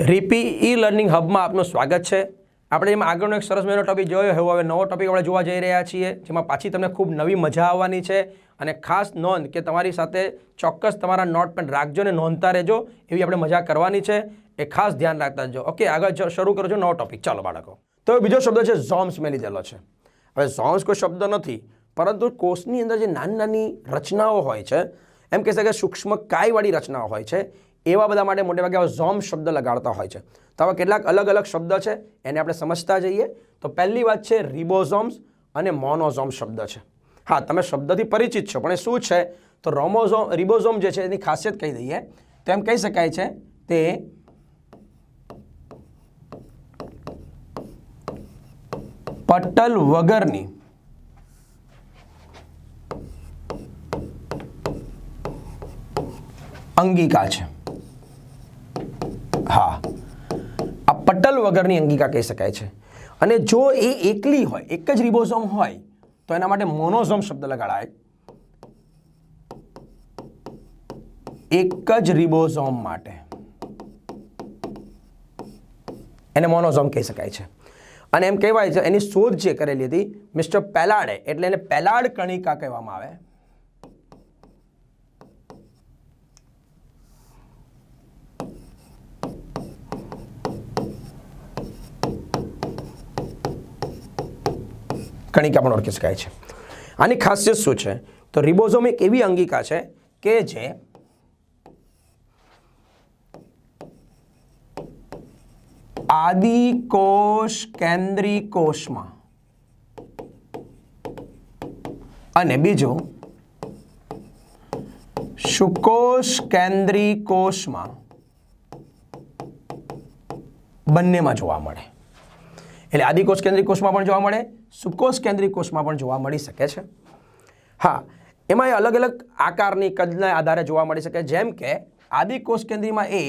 રીપી e learning હબમાં આપનું સ્વાગત છે। આપણે એમાં આગળનો એક સરસ મજાનો ટોપિક જોયો, હવે નવો ટોપિક આપણે જોવા જઈ રહ્યા છીએ, જેમાં પાછી તમને ખૂબ નવી મજા આવવાની છે। અને ખાસ નોંધ કે તમારી સાથે ચોક્કસ તમારા નોટ પેન રાખજો ને નોંધતા રહેજો, એવી આપણે મજા કરવાની છે, એ ખાસ ધ્યાન રાખતા જજો। ઓકે, આગળ શરૂ કરજો નવો ટોપિક। ચાલો બાળકો, તો બીજો શબ્દ છે ઝોમ્સ મેં લીધેલો છે। હવે ઝોમ્સ કોઈ શબ્દ નથી, પરંતુ કોષની અંદર જે નાની નાની રચનાઓ હોય છે, એમ કહી શકાય સૂક્ષ્મ કાયવાળી રચનાઓ હોય છે, એવા બધા માટે મોટે ભાગે ઝોમ્સ શબ્દ લગાડતા હોય છે। તો આવા કેટલાક અલગ અલગ શબ્દ છે, એને આપણે સમજતા જઈએ। તો પહેલી વાત છે રિબોઝોમ્સ અને મોનોઝોમ શબ્દ છે। હા, તમે શબ્દથી પરિચિત છો, પણ એ શું છે? તો રિબોઝોમ જે છે એની ખાસિયત કહી દઈએ તો એમ કહી શકાય છે તે પટલ વગરની અંગિકા છે। હા, આ પટલ વગરની અંગિકા કહી શકાય છે। અને જો એ એકલી હોય, એક જ રિબોઝોમ હોય, તો એના માટે મોનોઝોમ શબ્દ લગાડાય। એક જ રિબોઝોમ માટે એને મોનોઝોમ કહી શકાય છે। અને એમ કહેવાય છે એની શોધ જે કરેલી હતી મિસ્ટર પેલાર્ડે, એટલે એને પેલાર્ડ કણિકા કહેવામાં આવે। કણિકા પણ ઓળખી શકાય છે। આની ખાસિયત શું છે? તો રિબોઝોમ એક એવી અંગિકા છે કે જે આદિકોષ કેન્દ્રી કોષમાં અને બીજું સુકોષ કેન્દ્રી કોષમાં બંનેમાં જોવા મળે। એટલે આદિકોષ કેન્દ્રી કોષમાં પણ જોવા મળે, સુકોષ કેન્દ્રી કોષમાં પણ જોવા મળી શકે છે। હા, એમાં અલગ અલગ આકારની કદના આધારે જોવા મળી શકે, જેમ કે આદિકોષ કેન્દ્રીમાં એ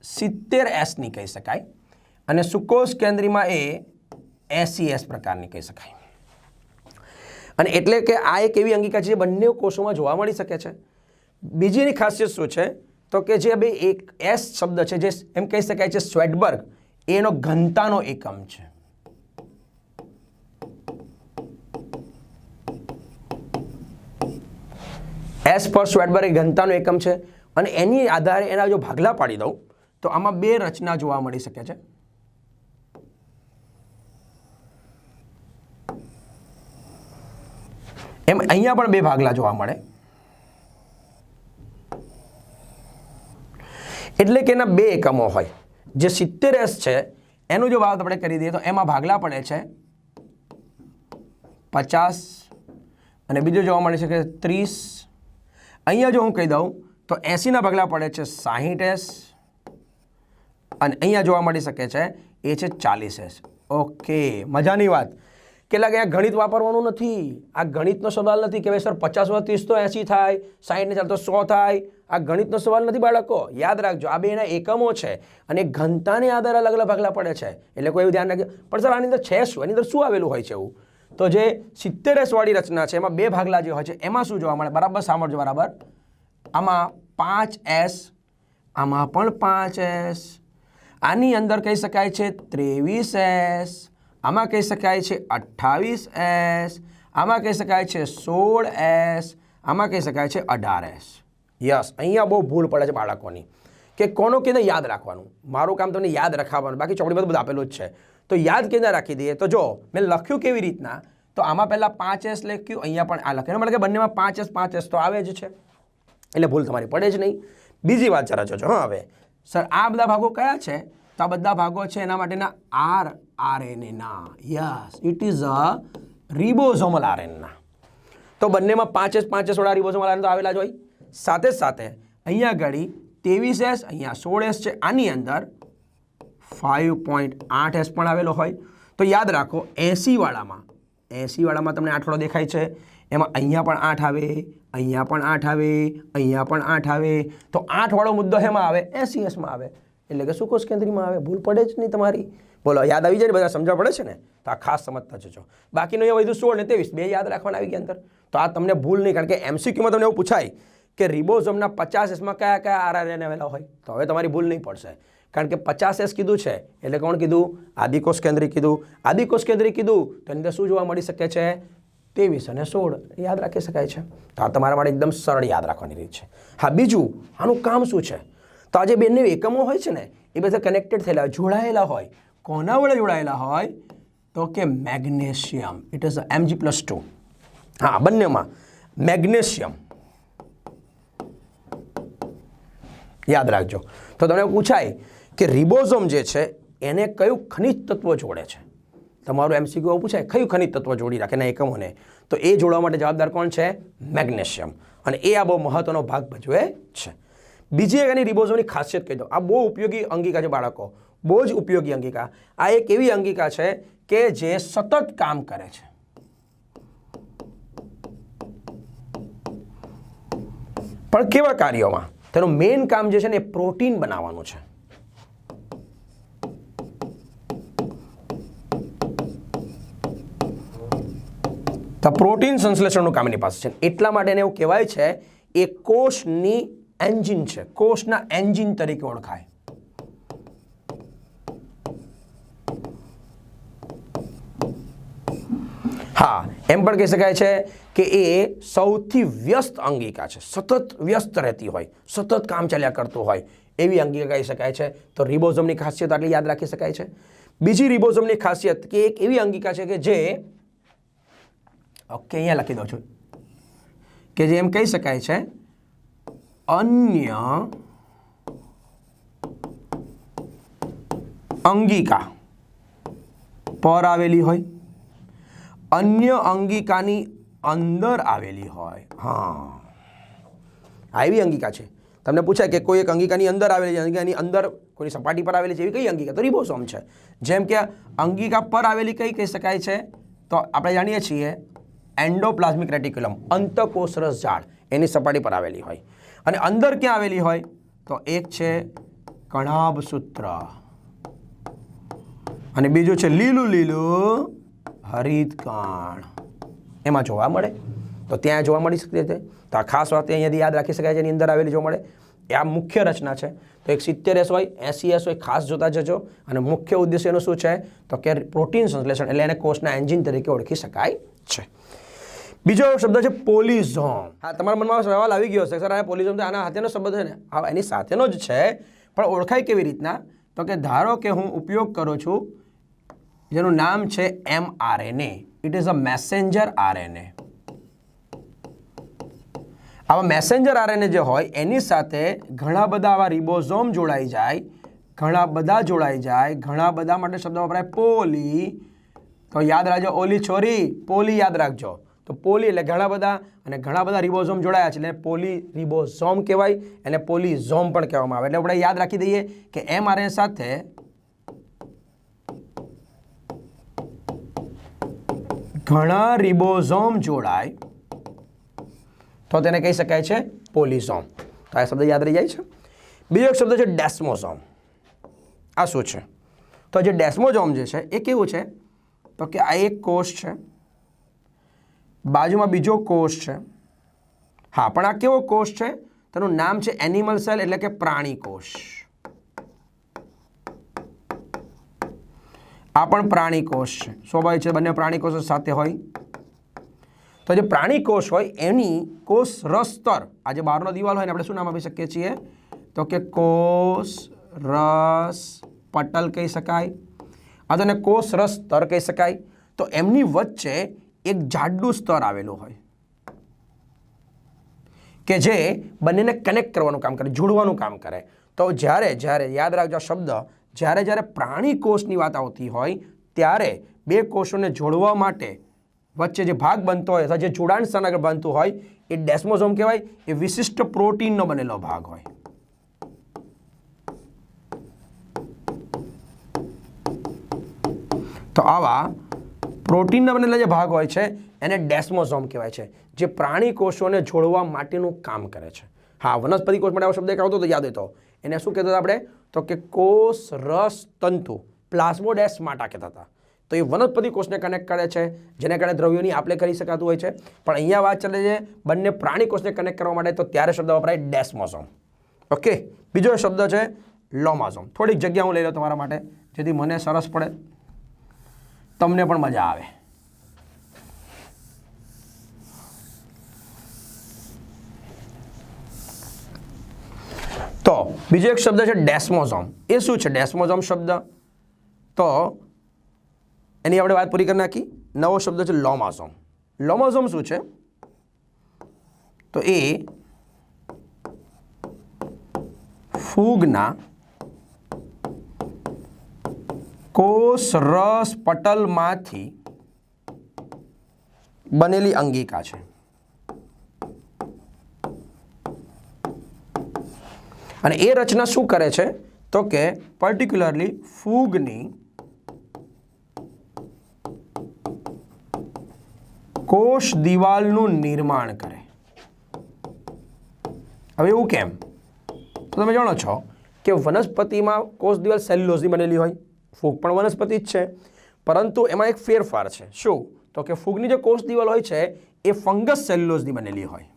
70S ની કહી શકાય અને સુકોષ કેન્દ્રીમાં એ 80S પ્રકારની કહી શકાય। અને એટલે કે આ એક એવી અંગિકા છે જે બંને કોષોમાં જોવા મળી શકે છે। બીજીની ખાસિયત શું છે? તો કે જે બે એક S શબ્દ છે, જે એમ કહી શકાય છે સ્વેડબર્ગ, એનો ઘનતાનો એકમ છે। S પર સ્વેડબર્ગ એ ઘનતાનો એકમ છે। અને એની આધારે એના જો ભાગલા પાડી દઉં તો આમાં બે રચના જોવા મળી શકે છે। એમ અહીંયા પણ બે ભાગલા જોવા મળે, એટલે કે એના બે એકમો હોય। જે 70S છે એનું જો વાત આપણે કરી દઈએ તો એમાં ભાગલા પડે છે 50 અને બીજો જોવા મળે છે કે 30। અહીંયા જો હું કહી દઉં તો 80ના ભાગલા પડે છે 60S અને અહીંયા જોવા મળી શકે છે એ છે 40S। ઓકે, મજાની વાત। કેટલાક અહીંયા ગણિત વાપરવાનું નથી, આ ગણિતનો સવાલ નથી કે ભાઈ સર 50 + 30 તો 80 થાય, 60 ને ચાલ તો 100 થાય। આ ગણિતનો સવાલ નથી બાળકો, યાદ રાખજો, આ બે એના એકમો છે અને ઘનતાને આધારે અલગ અલગ ભાગલા પડે છે। એટલે કોઈ એવું ધ્યાન રાખજો, પણ સર આની અંદર છે શું, એની અંદર શું આવેલું હોય છે એવું? તો જે 70S વાળી રચના છે એમાં બે ભાગલા જે હોય છે એમાં શું જોવા મળે? બરાબર સાંભળજો, બરાબર। આમાં 5S, આમાં પણ 5S, આની અંદર કહી શકાય છે 23S, આમાં કહી શકાય છે 28S, આમાં કહી શકાય છે 16S, આમાં કહી શકાય છે 18S। યસ, અહીંયા બહુ ભૂલ પડે છે બાળકોની કે કોનો કેને યાદ રાખવાનું। મારું કામ તમને યાદ રખાવવાનું, બાકી ચોપડીમાં બધું આપેલું જ છે। તો યાદ કેને રાખી દઈએ? તો જો મેં લખ્યું કેવી રીતના, તો આમાં પહેલાં 5S લખ્યું, અહીંયા પણ આ લખ્યું, એટલે કે બંનેમાં 5S તો આવે જ છે, એટલે ભૂલ તમારી પડે જ નહીં। બીજી વાત જરા જોજો। હા, હવે સર આ બધા ભાગો કયા છે? તો આ બધા ભાગો છે એના માટેના RNA ના। Yes, it is a ribosomal RNA। તો બંનેમાં 5S વાળા રિબોઝોમલ RNA તો આવેલા જ હોય। સાથે સાથે અહીંયા આગળ 23S, અહીંયા 16S છે, આની અંદર 5.8S પણ આવેલો હોય। તો યાદ રાખો 80 વાળામાં તમને 8 વાળો દેખાય છે, એમાં અહીંયા પણ 8 આવે, અહીંયા પણ 8 આવે, અહીંયા પણ 8 આવે। તો 8 વાળો મુદ્દો એમાં આવે 80Sમાં આવે, એટલે કે સુકોષ કેન્દ્રીમાં આવે। ભૂલ પડે જ નહીં તમારી। બોલો, યાદ આવી જાય ને? બધા સમજવા પડે છે ને? તો આ ખાસ સમજતા જજો। બાકીનું અહીંયા વધુ 16 ને 23 બે યાદ રાખવાના આવી ગયા અંદર, તો આ તમને ભૂલ નહીં, કારણ કે MCQમાં તમને એવું પૂછાય કે રિબોઝોમના 50Sમાં કયા કયા RNA આવેલા હોય, તો હવે તમારી ભૂલ નહીં પડશે। કારણ કે 50S કીધું છે એટલે કોણ કીધું? આદિકોષ કેન્દ્રી કીધું. આદિકોષ કેન્દ્રી કીધું તો એની અંદર શું જોવા મળી શકે છે? 23 અને 16 યાદ રાખી શકાય છે. તો આ તમારા માટે એકદમ સરળ યાદ રાખવાની રીત છે. હા, બીજું આનું કામ શું છે? તો આ જે બંને એકમો હોય છે ને એ બધા કનેક્ટેડ થયેલા હોય, જોડાયેલા હોય. કોના વડે જોડાયેલા હોય? તો કે મેગ્નેશિયમ. It is Mg+2. હા, બંનેમાં મેગ્નેશિયમ યાદ રાખજો. તો તમને પૂછાય કે રિબોઝોમ જે છે એને કયું ખનિજ તત્વ જોડે છે? તમારું MCQ પૂછાય કયું ખનિજ તત્વ જોડી રાખે એના એકમોને, તો એ જોડવા માટે જવાબદાર કોણ છે? મેગ્નેશિયમ. અને એ આ બહુ મહત્વનો ભાગ ભજવે છે. બીજી એક એની રિબોઝોમની ખાસિયત કહી દો. આ બહુ ઉપયોગી અંગિકા છે બાળકો, બહુ જ ઉપયોગી અંગિકા. આ એક એવી અંગિકા છે કે જે સતત કામ કરે છે. પણ કેવા કાર્યોમાં? તેનું મેઇન કામ જે છે ને એ પ્રોટીન બનાવવાનું છે. તો પ્રોટીન સંશ્લેષણનું કામ એની પાસે છે. એટલા માટે એને એવું કહેવાય છે એ કોષની એન્જિન છે, કોષના એન્જિન તરીકે ઓળખાય. હા, એમ પણ કહી શકાય છે કે એ સૌથી વ્યસ્ત અંગિકા છે. સતત વ્યસ્ત રહેતી હોય, સતત કામ ચાલ્યા કરતું હોય એવી અંગિકા કહી શકાય છે. તો રિબોઝોમની ખાસિયત આટલી યાદ રાખી શકાય છે. બીજી રિબોઝોમની ખાસિયત કે એક એવી અંગિકા છે કે જે અહીંયા લખી દઉં છું કે જે એમ કહી શકાય છે અન્ય અંગિકા પર આવેલી હોય, અન્ય અંગિકાની અંદર આવેલી હોય. હા, આ એવી અંગિકા છે. તમને પૂછાય કે કોઈ એક અંગિકાની અંદર આવેલી છે, અંગિકાની અંદર કોઈ સપાટી પર આવેલી છે, એવી કઈ અંગિકા? તો રિબોસોમ છે. જેમ કે અંગિકા પર આવેલી કઈ કહી શકાય છે? તો આપણે જાણીએ છીએ એન્ડોપ્લાઝમિક રેટિક્યુલમ, અંતઃકોષરસ ઝાડ, એની સપાટી પર આવેલી હોય. અને અંદર ક્યાં આવેલી હોય? તો એક છે કણાભસૂત્ર અને બીજું છે લીલું લીલું હરિતકણ, એમાં જોવા મળે. તો ત્યાં જોવા મળી શકે છે. તો આ ખાસ વાત અહીંયાથી યાદ રાખી શકાય છે, એની અંદર આવેલી જોવા મળે. એ આ મુખ્ય રચના છે. તો એક 70S હોય, 80S હોય, ખાસ જોતા જજો. અને મુખ્ય ઉદ્દેશ્ય એનું શું છે? તો કે પ્રોટીન સંશ્લેષણ, એટલે એને કોષના એન્જિન તરીકે ઓળખી શકાય છે. બીજો શબ્દ છે પોલિઝોમ. હા, તમારા મનમાં સવાલ આવી ગયો હશે સર આ પોલિઝોમ તો આના સાથેનો શબ્દ છે ને? હા, એની સાથેનો જ છે, પણ ઓળખાય કેવી રીતના? તો કે ધારો કે હું ઉપયોગ કરું છું જેનું નામ છે mRNA. It is a messenger RNA. આવા મેસેન્જર RNA જે હોય એની સાથે ઘણા બધા આવા રિબોઝોમ જોડાઈ જાય, ઘણા બધા જોડાઈ જાય, ઘણા બધા માટે શબ્દ વપરાય પોલી. તો યાદ રાખજો, ઓલી છોરી પોલી યાદ રાખજો. તો પોલી એટલે ઘણા બધા, અને ઘણા બધા રિબોઝોમ જોડાયા છે એટલે પોલી રિબોઝોમ કહેવાય, એને પોલિઝોમ પણ કહેવામાં આવે. એટલે આપણે યાદ રાખી દઈએ કે mRNA સાથે ઘણા રિબોઝોમ જોડાય તો તેને કહી શકાય છે પોલિઝોમ. તો આ શબ્દ યાદ રહી જાય છે. બીજો એક શબ્દ છે ડેસ્મોઝોમ. આ શું છે? તો જે ડેસ્મોઝોમ જે છે એ કેવું છે? તો કે આ એક કોષ છે, બાજુમાં બીજો કોષ છે. હા, પણ આ કેવો કોષ છે? તેનું નામ છે એનિમલ સેલ, એટલે કે પ્રાણી કોષ. આ પણ પ્રાણી કોષ છે. સ્વાભાવિક છે, બંને પ્રાણી કોષો સાથે હોય. તો જે પ્રાણી કોષ હોય એની કોષ રસ સ્તર, આ જે બહારનો દિવાલ હોય ને આપણે શું નામ આપી શકીએ છીએ? તો કે કોષ રસ પટલ કહી શકાય, આ તો કોષ રસ સ્તર કહી શકાય. તો એમની વચ્ચે એક જાડું સ્તર આવેલું હોય કે જે બંનેને કનેક્ટ કરવાનું કામ કરે, જોડવાનું કામ કરે. તો જ્યારે યાદ રાખજો આ શબ્દ, જ્યારે પ્રાણી કોષની વાત આવતી હોય ત્યારે બે કોષોને જોડવા માટે વચ્ચે જે ભાગ બનતો હોય અથવા જે જોડાણ સ્થાન આગળ બનતું હોય એ ડેસ્મોઝોમ કહેવાય. એ વિશિષ્ટ પ્રોટીનનો બનેલો ભાગ હોય. તો આવા પ્રોટીનના બનેલા જે ભાગ હોય છે એને ડેસ્મોઝોમ કહેવાય છે, જે પ્રાણી કોષોને જોડવા માટેનું કામ કરે છે. હા, વનસ્પતિ કોષ માટે આવો શબ્દ એક આવતો તો યાદ હતો. એને શું કહેતા હતા આપણે? તો કે કોષ રસ તંતુ, પ્લાઝ્મોડેસ્માટા કહેતા હતા. તો એ વનસ્પતિ કોષને કનેક્ટ કરે છે, જેને કારણે દ્રવ્યોની આપલે કરી શકાતું હોય છે. પણ અહીંયા વાત ચાલે છે બંને પ્રાણી કોષને કનેક્ટ કરવા માટે, તો ત્યારે શબ્દ વપરાય ડેસ્મોઝોમ. ઓકે. બીજો શબ્દ છે લોમાઝોમ. થોડીક જગ્યા હું લઈ લઉં તમારા માટે, જેથી મને સરસ પડે, તમને પણ મજા આવે. તો બીજો એક શબ્દ છે ડેસ્મોઝોમ. એ શું છે ડેસ્મોઝોમ શબ્દ? તો એની આપણે વાત પૂરી કરી નાખી. નવો શબ્દ છે લોમાઝોમ. લોમાઝોમ શું છે? તો એ ફૂગના કોષ રસ પટલમાંથી બનેલી અંગિકા છે. અને એ રચના શું કરે છે? તો કે પર્ટિક્યુલરલી ફૂગની કોષ દિવાલનું નિર્માણ કરે. હવે એવું કેમ? તો તમે જાણો છો કે વનસ્પતિમાં કોષ દિવાલ સેલ્યુલોઝની બનેલી હોય, ફૂગ પણ વનસ્પતિ જ છે, પરંતુ એમાં એક ફેરફાર છે. શું? તો કે ફૂગની જે કોષ દિવાલ હોય છે એ ફંગસ સેલ્યુલોઝની બનેલી હોય.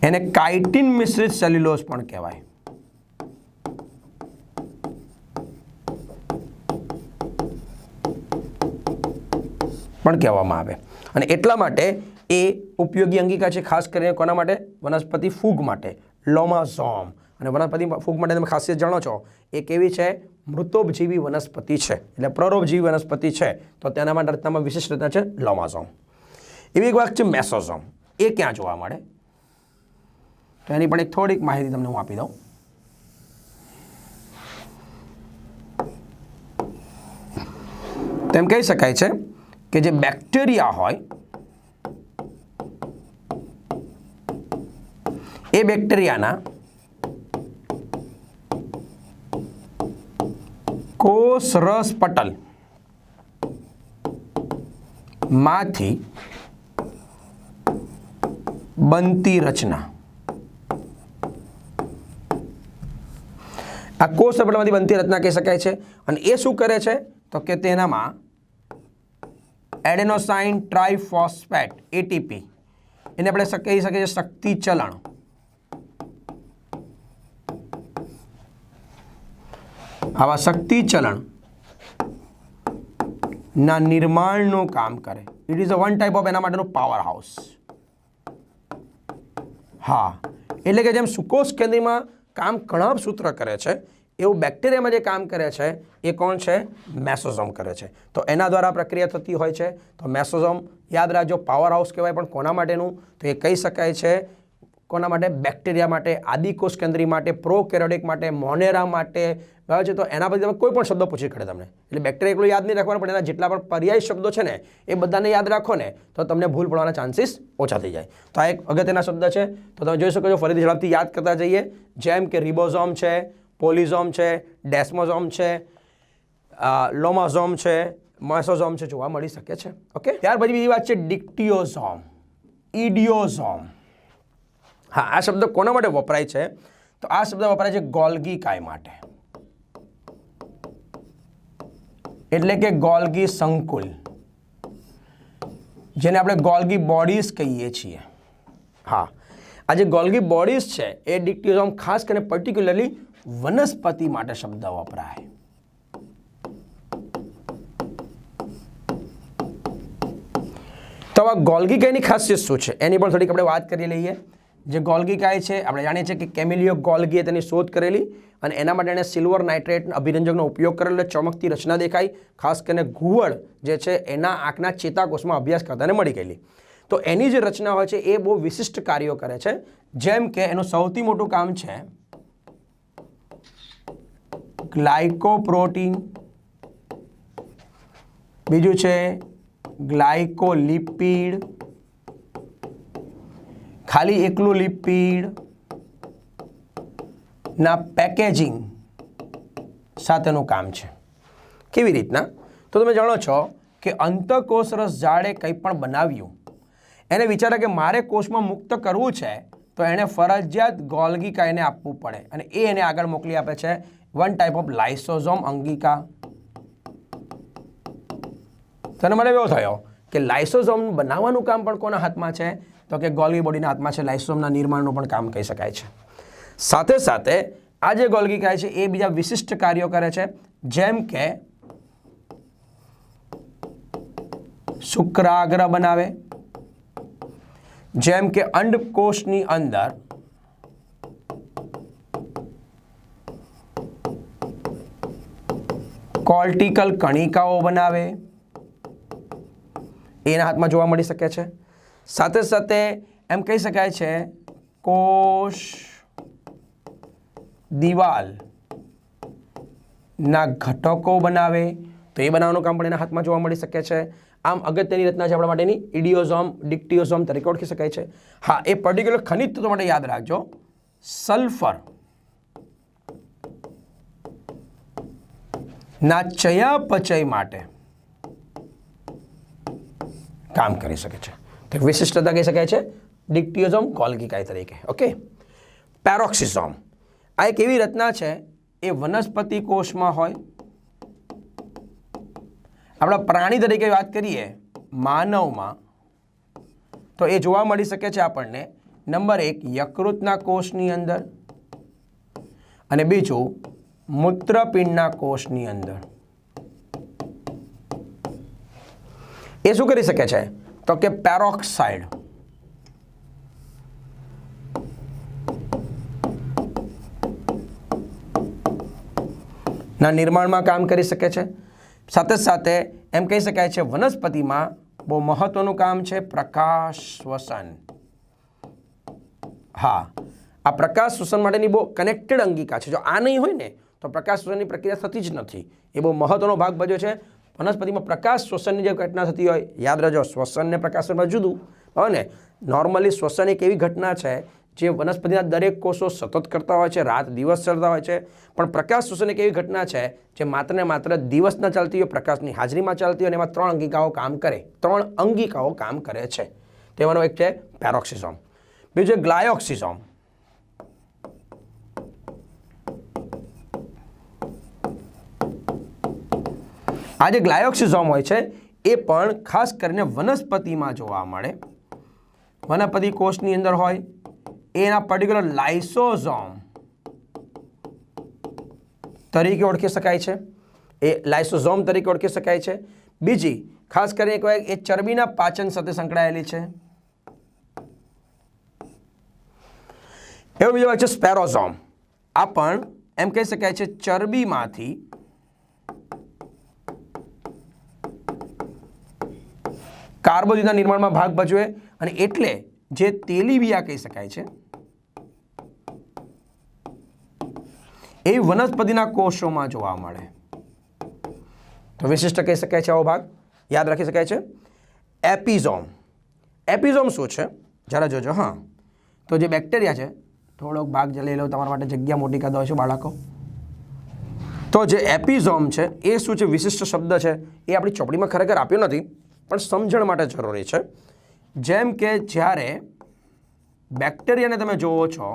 એને કાઇટિન મિશ્રિત સેલ્યુલોઝ પણ કહેવાય. પણ કહેવામાં આવે. અને એટલા માટે એ ઉપયોગી અંગિકા છે, ખાસ કરીને કોના માટે? વનસ્પતિ ફૂગ માટે, લોમાઝોમ. અને વનસ્પતિ ફૂગ માટે તમે ખાસિયત જાણો છો, એ કેવી છે? મૃતોપજીવી વનસ્પતિ છે, એટલે પ્રરોપજીવી વનસ્પતિ છે. તો તેના માટે રચનામાં વિશિષ્ટ રચના છે લોમાઝોમ. એવી એક વાત છે મેસોઝોમ. એ ક્યાં જોવા મળે? તો એની પણ એક થોડીક માહિતી તમને હું આપી દઉં. તેમ કહી શકાય છે કે જે બેક્ટેરિયા હોય એ બેક્ટેરિયાના કોષ રસ પટલ માંથી બનતી રચના. આ કોષ પટલમાંથી બનતી રચના કહી શકાય છે. અને એ શું કરે છે? તો કે તેનામાં એડેનોસાઇન ટ્રાઇફોસ્ફેટ એટીપી, એને આપણે કહી શકીએ શક્તિ ચલણ, આવા શક્તિ ચલણ ના નિર્માણનું કામ કરે. It is a one type of એના માટેનું પાવર હાઉસ. હા, એટલે કે જેમ સુકોષ કેન્દ્રીમાં કામ કણાભ સૂત્ર કરે છે, એવું બેક્ટેરિયામાં જે કામ કરે છે એ કોણ છે? મેસોઝોમ કરે છે. તો એના દ્વારા પ્રક્રિયા થતી હોય છે. તો મેસોઝોમ યાદ રાખજો, પાવર હાઉસ કહેવાય. પણ કોના માટેનું? તો એ કહી શકાય છે કોના માટે? બેક્ટેરિયા માટે, આદિકોષ કેન્દ્રી માટે, પ્રોકેરિયોટિક માટે, મોનેરા માટે. બરાબર છે? તો એના પછી તમે કોઈ પણ શબ્દ પૂછી કરે તમને, એટલે બેક્ટેરિયા એકલું યાદ નહીં રાખવાનું, પણ એના જેટલા પણ પર્યાય શબ્દો છે ને એ બધાને યાદ રાખો ને તો તમને ભૂલ પડવાના ચાન્સીસ ઓછા થઈ જાય. તો આ એક અગત્યના શબ્દ છે. તો તમે જોઈ શકો છો, ફરીથી ઝડપથી યાદ કરતા જઈએ. જેમ કે રિબોઝોમ છે, પોલિઝોમ છે, ડેસ્મોઝોમ છે, લોમાઝોમ છે, મેસોઝોમ છે, જોવા મળી શકે છે. ઓકે, ત્યાર પછી બીજી વાત છે ડિક્ટિયોઝોમ, ઇડિયોઝોમ. હા, આ શબ્દ કોના માટે વપરાય છે? તો આ શબ્દ વપરાય છે ગોલ્ગી કાય માટે, એટલે કે ગોલ્ગી સંકુલ, જેને આપણે ગોલ્ગી બોડીઝ કહીએ છીએ. હા, આ જે ગોલ્ગી બોડીઝ છે એ ડિક્ટિયોઝોમ ખાસ કરીને પર્ટિક્યુલરલી વનસ્પતિ માટે શબ્દ વપરાય. તો આ ગોલ્ગી કાયની ખાસિયત શું છે એની પણ થોડીક આપણે વાત કરી લઈએ. જે ગોલ્ગી કાય છે આપણે જાણીએ છીએ કે કેમિલિયો ગોલ્ગીએ તેની શોધ કરેલી, અને એના માટે એણે સિલ્વર નાઇટ્રેટ અભિરંજકનો ઉપયોગ કરેલો. ચમકતી રચના દેખાય, ખાસ કરીને ઘુવડ જે છે એના આંખના ચેતાકોષમાં અભ્યાસ કરતાને મળી ગયેલી. તો એની જે રચના હોય છે એ બહુ વિશિષ્ટ કાર્યો કરે છે. જેમ કે એનું સૌથી મોટું કામ છે ગ્લાયકોપ્રોટીન, બીજું છે ગ્લાયકોલિપિડ, ખાલી એકલું લિપિડ ના પેકેજિંગ સાથેનું કામ છે. કેવી રીતના? તો તમે જાણો છો કે અંતઃકોષ રસ ઝાડે કંઈ પણ બનાવ્યું, એને વિચારે કે મારે કોષમાં મુક્ત કરવું છે, તો એણે ફરજિયાત ગોલ્ગી કાયને આપવું પડે, અને એ એને આગળ મોકલી આપે છે વન ટાઈપ ઓફ લાઇસોઝોમ અંગિકા. તને મને એવો થયો કે લાઇસોઝોમ બનાવવાનું કામ પણ કોના હાથમાં છે? તો કે ગોલ્ગી બોડીના હાથમાં છે. લાઇસોઝોમના નિર્માણનું પણ કામ કહી શકાય છે. સાથે સાથે આ જે ગોલ્ગી કહે છે એ બીજા વિશિષ્ટ કાર્યો કરે છે, જેમ કે શુક્રાગ્ર બનાવે, જેમ કે અંડકોષની અંદર કોર્ટિકલ કણિકાઓ બનાવે, એના હાથમાં જોવા મળી શકે છે. સાથે સાથે એમ કહી શકાય છે કોષ દિવાલના ઘટકો બનાવે, તો એ બનાવવાનું કામ પણ એના હાથમાં જોવા મળી શકે છે. આમ અગત્યની રચના છે આપણા માટેની ઇડિયોઝોમ, ડિક્ટિયોઝોમ તરીકે ઓળખી શકાય છે. હા, એ પર્ટિક્યુલર ખનિજ તત્વ માટે યાદ રાખજો, સલ્ફર ના ચયાપચય માટે કામ કરી શકે છે. તો વિશિષ્ટતા કહી શકાય છે ડિક્ટિયોઝોમ, ગોલ્ગી કાય તરીકે. ઓકે, પેરોક્સિઝોમ આ એક એવી રચના છે એ વનસ્પતિ કોષમાં હોય. આપણા પ્રાણી તરીકે વાત કરીએ માનવમાં તો એ જોવા મળી શકે છે આપણને નંબર 1 યકૃતના કોષની અંદર અને બીજું મૂત્રપિંડના કોષની અંદર. એ શું કરી શકે છે? તો કે પેરોક્સાઇડ ના નિર્માણમાં કામ કરી શકે છે. સાથે સાથે એમ કહી શકાય છે વનસ્પતિમાં બહુ મહત્વનું કામ છે પ્રકાશ શ્વસન. હા, આ પ્રકાશ શ્વસન માટેની બહુ કનેક્ટેડ અંગિકા છે. જો આ નહીં હોય ને તો પ્રકાશ શ્વસનની પ્રક્રિયા થતી જ નથી. એ બહુ મહત્વનો ભાગ ભજવે છે. વનસ્પતિમાં પ્રકાશ શ્વસનની જે ઘટના થતી હોય, યાદ રાખજો શ્વસન ને પ્રકાશ શ્વસન જુદું હોય ને. નોર્મલી શ્વસન એક એવી ઘટના છે જે વનસ્પતિના દરેક કોષો સતત કરતા હોય છે, રાત દિવસ ચાલતા હોય છે. પણ પ્રકાશ શ્વસન એક એવી ઘટના છે જે માત્ર ને માત્ર દિવસના ચાલતી હોય, પ્રકાશની હાજરીમાં ચાલતી હોય અને એમાં 3 અંગિકાઓ કામ કરે. 3 અંગિકાઓ કામ કરે છે. તેમાંનો એક છે પેરોક્સિઝોમ, બીજું છે ગ્લાયોક્સિઝોમ. આ જે ગ્લાયોક્સિઝોમ હોય છે એ પણ ખાસ કરીને વનસ્પતિમાં જોવા મળે. વનસ્પતિ કોષની અંદર હોય. એના પર્ટિક્યુલર લાઇસોઝોમ તરીકે ઓળખી શકાય છે. એ લાઇસોઝોમ તરીકે ઓળખી શકાય છે. બીજી ખાસ કરીને કહેવાય એ ચરબીના પાચન સાથે સંકળાયેલી છે. એવો બીજો ભાગ છે સ્પેરોઝોમ. આ પણ એમ કહી શકાય છે ચરબીમાંથી કાર્બોદિતના નિર્માણમાં ભાગ ભજવે અને એટલે જે તેલીબિયા કહી શકાય છે એ વનસ્પતિના કોષોમાં જોવા મળે. તો વિશિષ્ટ કહી શકાય છે આવો ભાગ. યાદ રાખી શકાય છે એપિઝોમ. એપિઝોમ શું છે જરા જોજો. હા, તો જે બેક્ટેરિયા છે, થોડોક ભાગ લઈ લો તમારા માટે, જગ્યા મોટી કરી દો છો બાળકો. તો જે એપિઝોમ છે એ શું છે? વિશિષ્ટ શબ્દ છે. એ આપણી ચોપડીમાં ખરેખર આપ્યો નથી પણ સમજણ માટે જરૂરી છે. જેમ કે જ્યારે બેક્ટેરિયાને તમે જોવો છો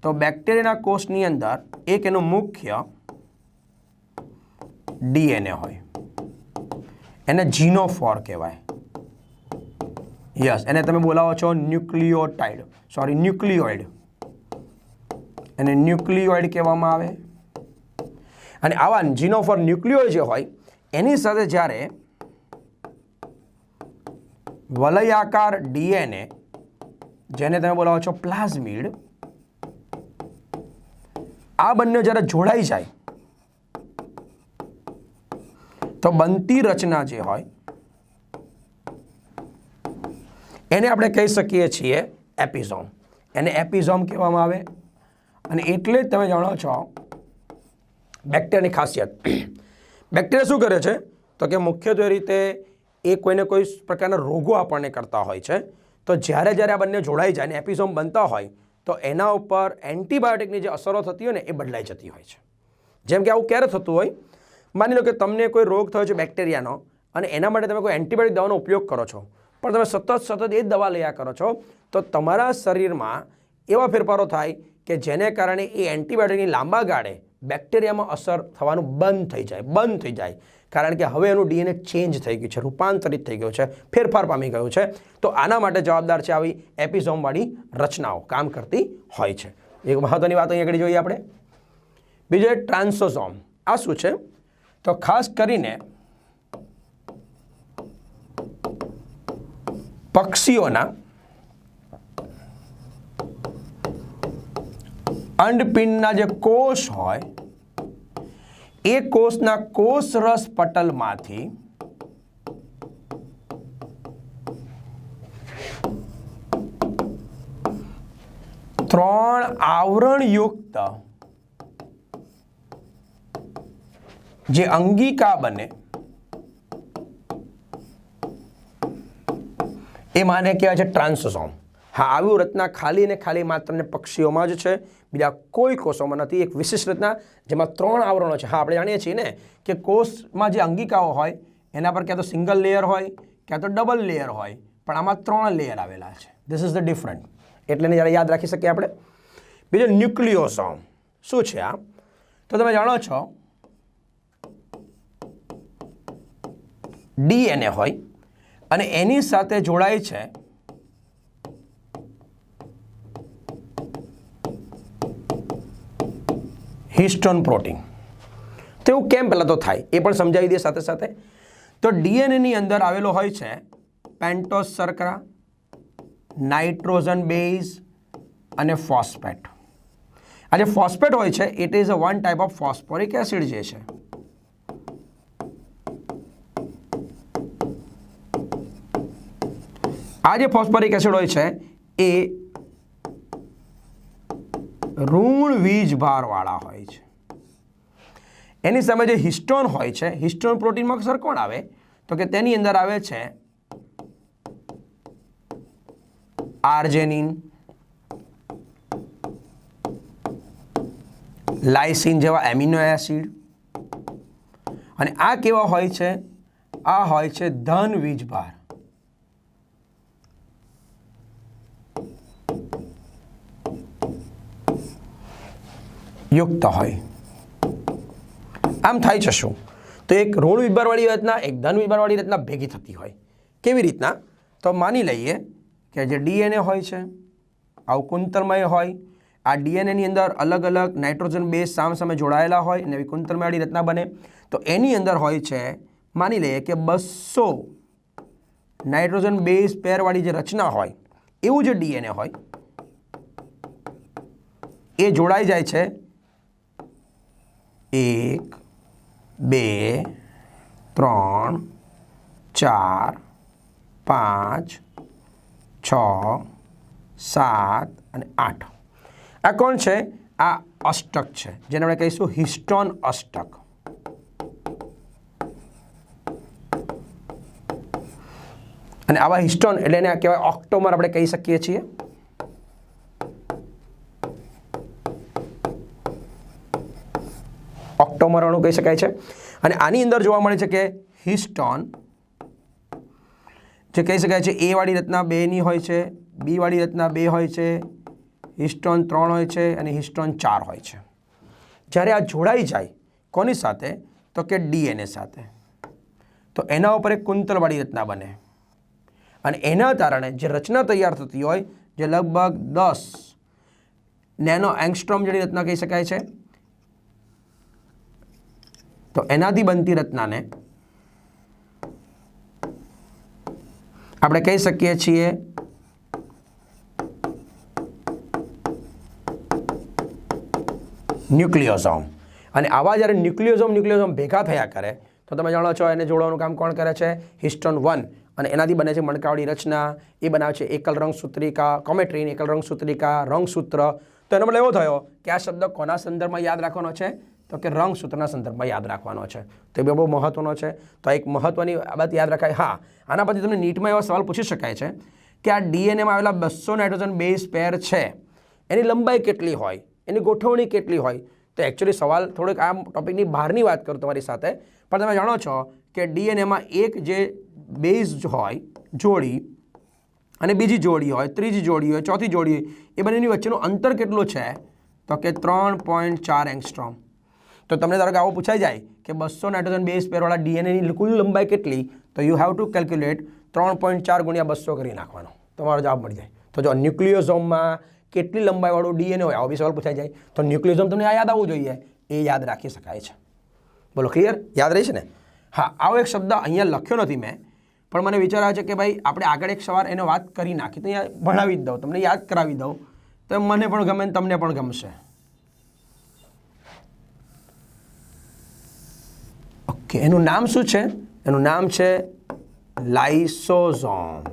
તો બેક્ટેરિયાના કોષની અંદર એક એનું મુખ્ય ડીએનએ હોય, એને જીનોફોર કહેવાય. યસ, એને તમે બોલાવો છો ન્યુક્લિયોઇડ. એને ન્યુક્લિયોઇડ કહેવામાં આવે. અને આવા જીનોફોર ન્યુક્લિયોઇડ જે હોય એની સાથે જ્યારે વલયાકાર ડીએનએ, જેને તમે બોલાવો છો પ્લાઝમિડ, આ બંને જ્યારે જોડાઈ જાય તો બનતી રચના જે હોય એને આપણે કહી શકીએ છીએ એપિઝોમ. એને એપિઝોમ કહેવામાં આવે. અને એટલે જ તમે જાણો છો બેક્ટેરિયાની ખાસિયત. બેક્ટેરિયા શું કરે છે તો કે મુખ્યત્વે રીતે એ કોઈને કોઈ પ્રકારના રોગો આપણને કરતા હોય છે. તો જ્યારે આ બંને જોડાઈ જાય અને એપિઝોમ બનતા હોય તો એના ઉપર એન્ટીબાયોટિકની જે અસરો થતી હોય ને એ બદલાઈ જતી હોય છે. જેમ કે આવું ક્યારે થતું હોય, માની લો કે તમને કોઈ રોગ થયો છે બેક્ટેરિયાનો અને એના માટે તમે કોઈ એન્ટીબાયોટિક દવાનો ઉપયોગ કરો છો, પણ તમે સતત એ જ દવા લયા કરો છો, તો તમારા શરીરમાં એવા ફેરફારો થાય કે જેને કારણે એ એન્ટીબાયોટિકની લાંબા ગાળે બેક્ટેરિયામાં અસર થવાનું બંધ થઈ જાય કારણ કે હવે એનું ડીએનએ ચેન્જ થઈ ગયું છે, રૂપાંતરિત થઈ ગયું છે, ફેરફાર પામી ગયું છે. તો આના માટે જવાબદાર છે આવી એપિઝોમવાળી રચનાઓ કામ કરતી હોય છે. એક મહત્વની વાત અહીં આગળ જોઈએ આપણે. બીજો ટ્રાન્સોઝોમ. આ શું છે? તો ખાસ કરીને પક્ષીઓના અંડપિંડના જે કોષ હોય એ કોષના કોષરસ પટલમાંથી ત્રણ આવરણયુક્ત જે અંગિકા બને એ માને કહેવાય છે ટ્રાન્સોઝોમ. હા, આવી રચના ખાલી ને ખાલી માત્ર ને પક્ષીઓમાં જ છે, બીજા કોઈ કોષોમાં નથી. એક વિશિષ્ટ રચના જેમાં ત્રણ આવરણો છે. હા, આપણે જાણીએ છીએ ને કે કોષમાં જે અંગિકાઓ હોય એના પર ક્યાં તો સિંગલ લેયર હોય ક્યાં તો ડબલ લેયર હોય, પણ આમાં ત્રણ લેયર આવેલા છે. This is the different. એટલે એને યાદ રાખી શકીએ આપણે. બીજો ન્યુક્લિયોસોમ. શું છે આ? તો તમે જાણો છો ડીએનએ હોય અને એની સાથે જોડાય છે હિસ્ટોન પ્રોટીન. તો એવું કેમ પહેલાં તો થાય એ પણ સમજાવી દઈએ સાથે સાથે. તો ડીએનએની અંદર આવેલો હોય છે પેન્ટોસ શર્કરા, નાઇટ્રોજન બેઝ અને ફોસ્ફેટ. આ જે ફોસ્ફેટ હોય છે it is a one type of phosphoric acid જે છે. આ જે ફોસ્ફોરિક એસિડ હોય છે એ ઋણ વીજભારવાળા હોય છે. એની સામે જે હિસ્ટોન હોય છે, હિસ્ટોન પ્રોટીનમાં અક્ષર કોણ આવે? તો કે તેની અંદર આવે છે આર્જેનિન, લાઇસિન જેવા એમિનો એસિડ. અને આ કેવા હોય છે? આ હોય છે ધન વીજભાર યુક્ત હોય. આમ થાય છે શું? તો એક ઋણ વીજભારવાળી રચના એક ધન વીજભારવાળી રચના ભેગી થતી હોય. કેવી રીતના? તો માની લઈએ કે જે ડીએનએ હોય છે આવું કુંતલમય હોય. આ ડીએનએની અંદર અલગ અલગ નાઇટ્રોજન બેઝ સામસામે જોડાયેલા હોય અને એવી કુંતલમયવાળી રચના બને. તો એની અંદર હોય છે માની લઈએ કે 200 નાઇટ્રોજન બેઝ પેરવાળી જે રચના હોય એવું જે ડીએનએ હોય એ જોડાઈ જાય છે 1 2 3 4 5 6 7 અને 8. આ કોણ છે? આ અષ્ટક છે જેને આપણે કહીશું હિસ્ટોન અષ્ટક. અને આવા હિસ્ટોન એટલે એને કહેવાય ઓક્ટોમર આપણે કહી શકીએ છીએ. ઓક્ટોમર અણુ કહી શકાય છે. અને આની અંદર જોવા મળે છે કે હિસ્ટોન જે કહી શકાય છે એ વાળી રચના 2ની હોય છે, બી વાળી રચના 2 હોય છે, હિસ્ટોન 3 હોય છે અને હિસ્ટોન 4 હોય છે. જ્યારે આ જોડાઈ જાય કોની સાથે? તો કે ડીએનએ સાથે. તો એના ઉપર એક કુંતલવાળી રચના બને અને એના કારણે જે રચના તૈયાર થતી હોય જે લગભગ 10 નેનો એંગસ્ટ્રોમ જેવી રચના કહી શકાય છે. તો એનાથી બનતી રચનાને આપણે કહી શકીએ છીએ ન્યુક્લિયોઝોમ. અને આવા જ્યારે ન્યુક્લિયોઝોમ ભેગા થયા કરે તો તમે જાણો છો એને જોડવાનું કામ કોણ કરે છે? હિસ્ટોન 1. અને એનાથી બને છે મણકાવાળી રચના. એ બનાવે છે એકલ રંગસૂત્રિકા, કોમેટ્રીન, એકલ રંગસૂત્રિકા, રંગસૂત્ર. તો એનો મતલબ એવો થયો કે આ શબ્દ કોના સંદર્ભમાં યાદ રાખવાનો છે? તો કે રંગસૂત્રના સંદર્ભમાં યાદ રાખવાનો છે. તો એ બહુ મહત્વનો છે. તો એક મહત્વની બાબત યાદ રખાય. હા, આના પછી તમને નીટમાં એવા સવાલ પૂછી શકાય છે કે આ ડીએનએમાં આવેલા 200 નાઇટ્રોજન બેઝ પેર છે એની લંબાઈ કેટલી હોય, એની ગોઠવણી કેટલી હોય? તો એકચ્યુઅલી સવાલ થોડોક આ ટોપિકની બહારની વાત કરું તમારી સાથે, પણ તમે જાણો છો કે ડીએનએમાં એક જે બેઝ હોય જોડી અને બીજી જોડી હોય, ત્રીજી જોડી હોય, ચોથી જોડી હોય, એ બંનેની વચ્ચેનું અંતર કેટલું છે? તો કે 3.4 એંગસ્ટ્રોમ. તો તમને ધારો કે આવો પૂછાઈ જાય કે 200 નાઇટ્રોજન બેઝ પેરવાળા ડીએનએની કુલ લંબાઈ કેટલી, તો યુ હેવ ટુ કેલ્ક્યુલેટ 3.4 × 200 કરી નાખવાનો, તમારો જવાબ મળી જાય. તો જો ન્યુક્લિયોઝોમમાં કેટલી લંબાઈવાળું ડીએનએ હોય, આવો બી સવાલ પૂછાઈ જાય. તો ન્યુક્લિયોઝોમ તમને આ યાદ આવવું જોઈએ, એ યાદ રાખી શકાય છે. બોલો ક્લિયર? યાદ રહી છે ને? હા, આવો એક શબ્દ અહીંયા લખ્યો નથી મેં, પણ મને વિચાર આવે છે કે ભાઈ આપણે આગળ એક સવાર એને વાત કરી નાખી, તો અહીંયા ભણાવી જ દઉં, તમને યાદ કરાવી દઉં, તો મને પણ ગમે ને તમને પણ ગમશે. ઓકે, એનું નામ શું છે? એનું નામ છે લાઇસોઝોમ.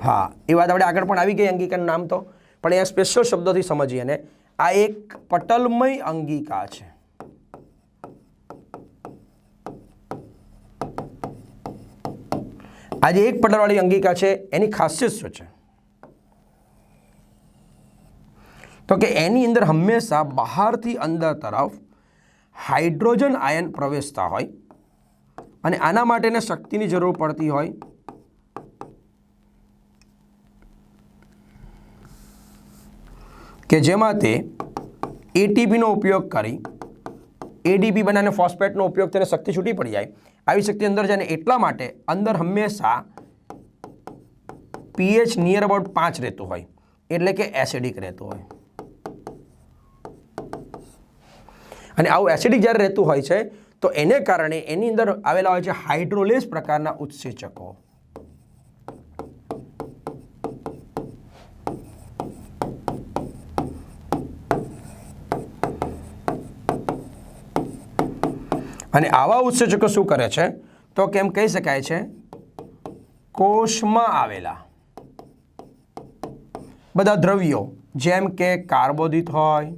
હા, એ વાત આપણે આગળ પણ આવી ગઈ અંગિકાનું નામ તો, પણ અહીંયા સ્પેશિયલ શબ્દોથી સમજીએ ને. આ એક પટલમય અંગિકા છે. આજે એક પટલવાળી અંગિકા છે, એની ખાસિયત શું છે? તો કે એની અંદર હંમેશા બહારથી અંદર તરફ હાઇડ્રોજન આયન પ્રવેશતા હોય અને આના માટેને શક્તિની જરૂર પડતી હોય. કે જેમાં તે એટીપીનો ઉપયોગ કરી એડીપી બનાવીને ફોસ્ફેટનો ઉપયોગ તેને શક્તિ છૂટી પડી જાય, આવી શક્તિ અંદર જાય ને એટલા માટે અંદર હંમેશા પીએચ નિયર અબાઉટ 5 રહેતું હોય, એટલે કે એસિડિક રહેતું હોય. અને આવું એસિડિક જ્યારે રહેતું હોય છે તો એને કારણે એની અંદર આવેલા હોય છે હાઇડ્રોલેઝ પ્રકારના ઉત્સેચકો. અને આવા ઉત્સેચકો શું કરે છે તો કેમ કહી શકાય છે, કોષમાં આવેલા બધા દ્રવ્યો જેમ કે કાર્બોદિત હોય,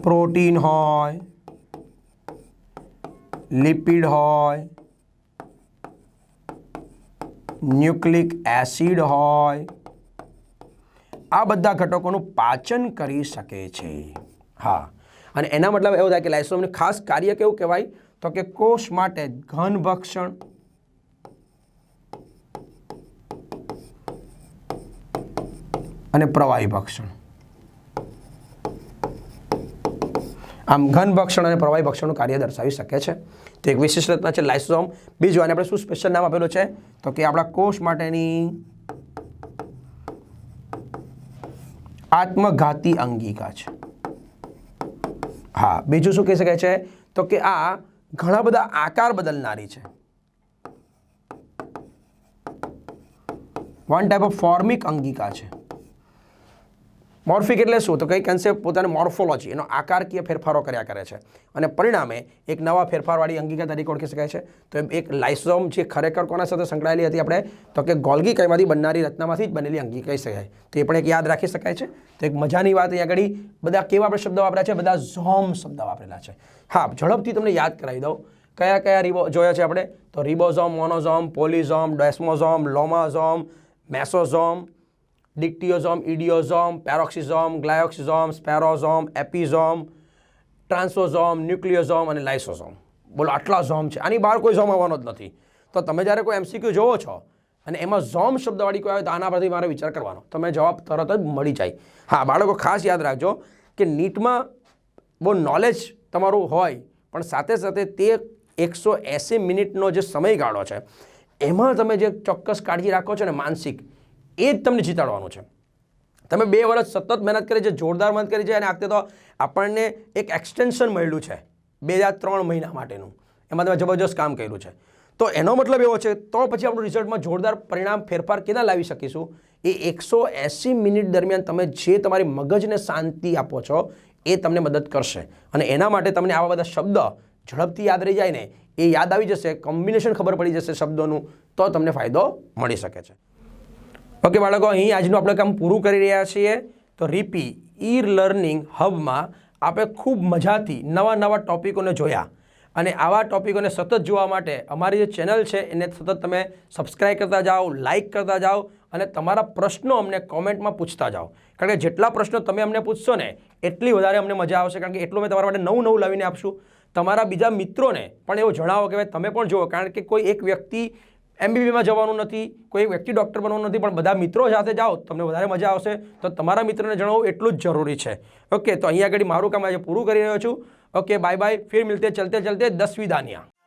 પ્રોટીન હોય, લિપિડ હોય, ન્યુક્લિક એસિડ હોય, આ બધા ઘટકોનું પાચન કરી શકે છે. હા, અને એના મતલબ એવું થાય કે લાઇસોઝોમનું ખાસ કાર્ય કેવું કહેવાય તો કે કોષ માટે ઘન ભક્ષણ, અને પ્રવાહી ભક્ષણ. આમ ઘન ભક્ષણ અને પ્રવાહી ભક્ષણનું કાર્ય દર્શાવી શકે છે. તો એક વિશિષ્ટ રચના છે લાઇસોઝોમ. બીજું આને આપણે શું સ્પેશિયલ નામ આપેલું છે તો કે આપણા કોષ માટેની આત્મઘાતી અંગિકા છે. હા, બીજું શું કહી શકાય છે તો કે આ ઘણા બધા આકાર બદલનારી છે. વન ટાઈપ ઓફ ફોર્મિક અંગિકા છે. મોર્ફિક એટલે શું તો કઈ કન્સેપ્ટ પોતાની મોર્ફોલોજી, એનો આકારકીય ફેરફારો કર્યા કરે છે અને પરિણામે એક નવા ફેરફારવાળી અંગિકા તરીકે ઓળખી શકાય છે. તો એક લાઇસોઝોમ જે ખરેખર કોના સાથે સંકળાયેલી હતી આપણે તો કે ગોલ્ગી કાયમાંથી બનનારી રચનામાંથી જ બનેલી અંગિકા કહી શકાય. તો એ પણ એક યાદ રાખી શકાય છે. તો એક મજાની વાત અહીંયા આગળ બધા કેવા આપણે શબ્દો વાપર્યા છે, બધા ઝોમ શબ્દ વાપરેલા છે. હા, ઝડપથી તમને યાદ કરાવી દઉં કયા કયા જોયા છે આપણે તો રિબોઝોમ, મોનોઝોમ, પોલિઝોમ, ડેસ્મોઝોમ, લોમાઝોમ, મેસોઝોમ, ડિક્ટિયોઝોમ, ઇડિયોઝોમ, પેરોક્સિઝોમ, ગ્લાયોક્સિઝોમ, સ્પેરોઝોમ, એપિઝોમ, ટ્રાન્સોઝોમ, ન્યુક્લિયોઝોમ અને લાઇસોઝોમ. બોલો આટલા ઝોમ છે, આની બહાર કોઈ ઝોમ આવવાનો જ નથી. તો તમે જ્યારે કોઈ એમસીક્યુ જોવો છો અને એમાં ઝોમ શબ્દવાળી કોઈ આવે તો આના પરથી મારે વિચાર કરવાનો, તમે જવાબ તરત જ મળી જાય. હા, બાળકો ખાસ યાદ રાખજો કે નીટમાં બહુ નોલેજ તમારું હોય પણ સાથે સાથે તે 180 મિનિટનો જે સમયગાળો છે એમાં તમે જે ચોક્કસ કાળજી રાખો છો ને માનસિક, એ જ તમને જીતાડવાનું છે. તમે 2 વર્ષ સતત મહેનત કરી છે, જોરદાર મહેનત કરી છે અને આખતે તો આપણને એક એક્સટેન્શન મળ્યું છે 2-3 મહિના માટેનું, એમાં તમે જબરજસ્ત કામ કર્યું છે. તો એનો મતલબ એવો છે તો પછી આપણું રિઝલ્ટમાં જોરદાર પરિણામ ફેરફાર કેના લાવી શકીશું? એ 180 મિનિટ દરમિયાન તમે જે તમારી મગજને શાંતિ આપો છો એ તમને મદદ કરશે. અને એના માટે તમને આવા બધા શબ્દ ઝડપથી યાદ રહી જાય ને, એ યાદ આવી જશે, કોમ્બિનેશન ખબર પડી જશે શબ્દોનું, તો તમને ફાયદો મળી શકે છે. ઓકે બાળકો, અહીં આજનું આપણે કામ પૂરું કરી રહ્યા છીએ. તો રીપી ઈ લર્નિંગ હબમાં આપણે ખૂબ મજાથી નવા ટોપિકોને જોયા અને આવા ટોપિકોને સતત જોવા માટે અમારી જે ચેનલ છે એને સતત તમે સબસ્ક્રાઈબ કરતા જાઓ, લાઇક કરતા જાઓ અને તમારા પ્રશ્નો અમને કોમેન્ટમાં પૂછતા જાઓ. કારણ કે જેટલા પ્રશ્નો તમે અમને પૂછશો ને એટલી વધારે અમને મજા આવશે, કારણ કે એટલું મેં તમારા માટે નવું લાવીને આપશું. તમારા બીજા મિત્રોને પણ એવું જણાવો કે ભાઈ તમે પણ જુઓ, કારણ કે કોઈ એક વ્યક્તિ MBBમાં જવાનું નથી, કોઈ વ્યક્તિ ડૉક્ટર બનવાનું નથી, પણ બધા મિત્રો સાથે જાઓ તમને વધારે મજા આવશે. તો તમારા મિત્રોને જણાવવું એટલું જ જરૂરી છે. ઓકે, તો અહીંયા આગળ મારું કામ આજે પૂરું કરી રહ્યો છું. ઓકે, બાય બાય, ફિર મિલતે ચલતે ચલતે 10वीं दानियाँ.